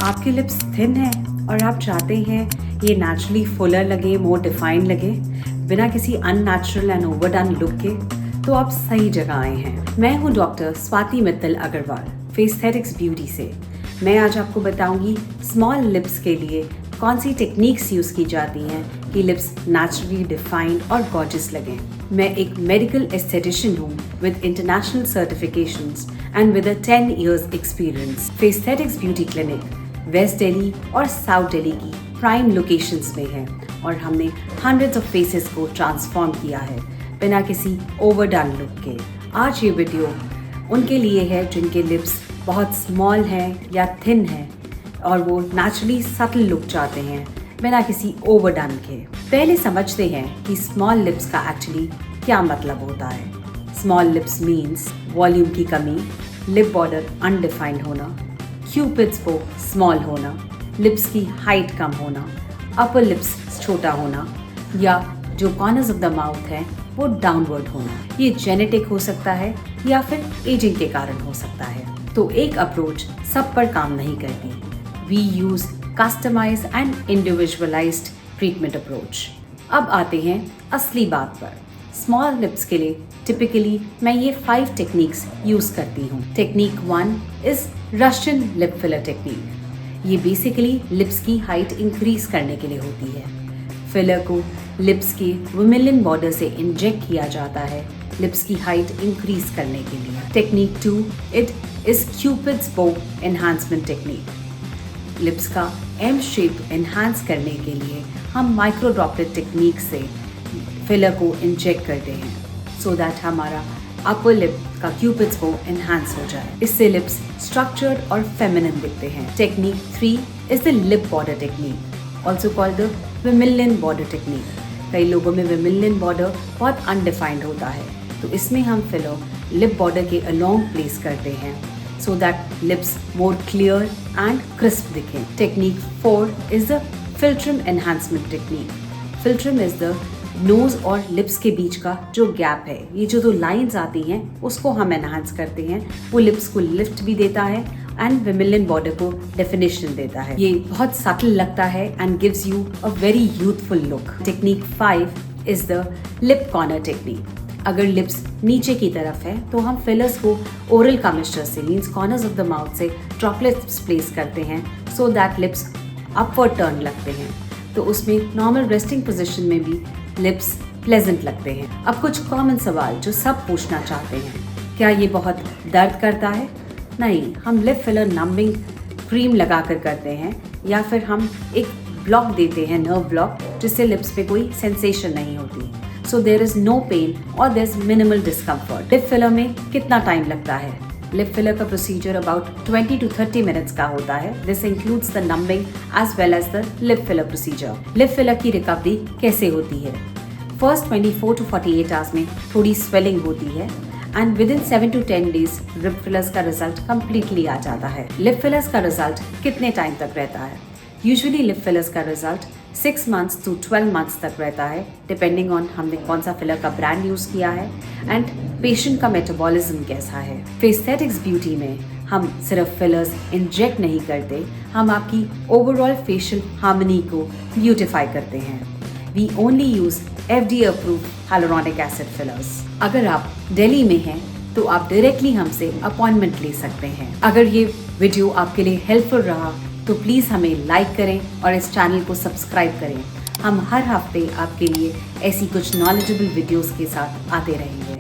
आपके lips thin है और आप चाहते हैं ये नेचुरली फुलर लगे, मोर डिफाइंड लगे, बिना किसी अननेचुरल एंड ओवरडन लुक के, तो आप सही जगह आए हैं। मैं हूँ डॉक्टर स्वाति मित्तल अग्रवाल, फेस्थेटिक्स ब्यूटी से। मैं आज आपको बताऊंगी स्मॉल लिप्स के लिए कौन सी टेक्निक्स यूज़ की जाती हैं कि लिप्स नेचुरली डिफाइंड और गॉर्जियस लगें। मैं एक मेडिकल एस्थेटिशियन हूँ with international certifications and with a 10 years experience. Faesthetics beauty clinic west Delhi और साउथ दिल्ली की प्राइम लोकेशंस में है और हमने हंड्रेड्स ऑफ फेसेस को ट्रांसफॉर्म किया है बिना किसी ओवरडन लुक के। आज ये वीडियो उनके लिए है जिनके लिप्स बहुत स्मॉल हैं या थिन हैं और वो नेचुरली सटल लुक चाहते हैं बिना किसी ओवरडन के। पहले समझते हैं कि स्मॉल लिप्स का एक्चुअली क्या मतलब होता है। स्मॉल लिप्स मीन्स वॉल्यूम की कमी, लिप बॉर्डर अनडिफाइंड होना, क्यूपिड्स बो स्मॉल होना, लिप्स की हाइट कम होना, अपर लिप्स छोटा होना या जो कॉर्नर्स ऑफ द माउथ है वो डाउनवर्ड होना। ये जेनेटिक हो सकता है या फिर एजिंग के कारण हो सकता है। तो एक अप्रोच सब पर काम नहीं करती। We use customise and individualised treatment approach. अब आते हैं असली बात पर। स्मॉल लिप्स के लिए टिपिकली मैं ये 5 टेक्निक्स यूज करती हूँ। Technique 1 is Russian lip filler technique. ये बेसिकली लिप्स की हाइट इंक्रीज करने के लिए होती है। फिलर को लिप्स के वर्मिलिन बॉर्डर से इंजेक्ट किया जाता है लिप्स की हाइट इंक्रीज करने के लिए। Technique 2 it is cupid's bow enhancement technique. Lips का एम शेप एनहांस करने के लिए हम माइक्रो ड्रॉपलेट टेक्निक से फिलर को इंजेक्ट करते हैं सो दैट हमारा अपर लिप का क्यूपिड्स बो एनहांस हो जाए। इससे लिप्स स्ट्रक्चर्ड और फेमिनिन दिखते हैं। Technique 3 is the lip border technique, also called the vermilion border technique. कई लोगों में वर्मिलिन बॉर्डर बहुत अनडिफाइंड होता है, तो इसमें हम फिलर लिप बॉर्डर के अलोंग प्लेस करते हैं so that lips more clear and crisp दिखें। Technique 4 is the philtrum enhancement technique. Philtrum is the nose और lips के बीच का जो गैप है, ये जो 2 लाइंस आती हैं उसको हम एनहांस करते हैं। वो लिप्स को लिफ्ट भी देता है एंड वर्मिलिन बॉर्डर को डेफिनेशन देता है। ये बहुत सटल लगता है and gives you a very youthful look. Technique 5 is the lip corner technique. अगर लिप्स नीचे की तरफ है तो हम फिलर्स को ओरल कमिस्चर से means corners of the mouth से ड्रॉपलेट्स प्लेस करते हैं so that lips upward turn लगते हैं। तो उसमें नॉर्मल रेस्टिंग पोजीशन में भी लिप्स प्लेजेंट लगते हैं। अब कुछ कॉमन सवाल जो सब पूछना चाहते हैं, क्या ये बहुत दर्द करता है? नहीं, हम लिप फिलर नंबिंग क्रीम लगा कर करते हैं या फिर हम एक ब्लॉक देते हैं, नर्व ब्लॉक, जिससे लिप्स पे कोई सेंसेशन नहीं होती। So there is no pain or there's minimal discomfort. Lip filler में कितना टाइम लगता है? लिप फिलर का प्रोसीजर अबाउट 20 to 30 मिनट्स का होता है। This includes the numbing as well as the lip filler procedure. Lip filler की recovery कैसे होती है? फर्स्ट 24 to 48 आवर्स में थोड़ी स्वेलिंग होती है and with in 7 to 10 days lip fillers का रिजल्ट कम्प्लीटली आ जाता है। लिप फिलर्स का रिजल्ट कितने टाइम तक रहता है? यूजुअली लिप फिलर्स का रिजल्ट 6 months to 12 months तक रहता है, डिपेंडिंग ऑन हमने कौन सा फिलर का ब्रांड यूज किया है एंड पेशेंट का मेटाबॉलिज्म कैसा है। फेस्थेटिक्स ब्यूटी में हम सिर्फ फिलर्स इंजेक्ट नहीं करते, हम आपकी ओवरऑल फेशियल हार्मनी को ब्यूटिफाई करते हैं। We only use FDA approved hyaluronic acid फिलर्स। अगर आप दिल्ली में हैं तो आप डायरेक्टली हमसे अपॉइंटमेंट ले सकते हैं। अगर ये वीडियो आपके लिए हेल्पफुल रहा तो प्लीज़ हमें लाइक करें और इस चैनल को सब्सक्राइब करें। हम हर हफ्ते आपके लिए ऐसी कुछ नॉलेजेबल वीडियोस के साथ आते रहेंगे।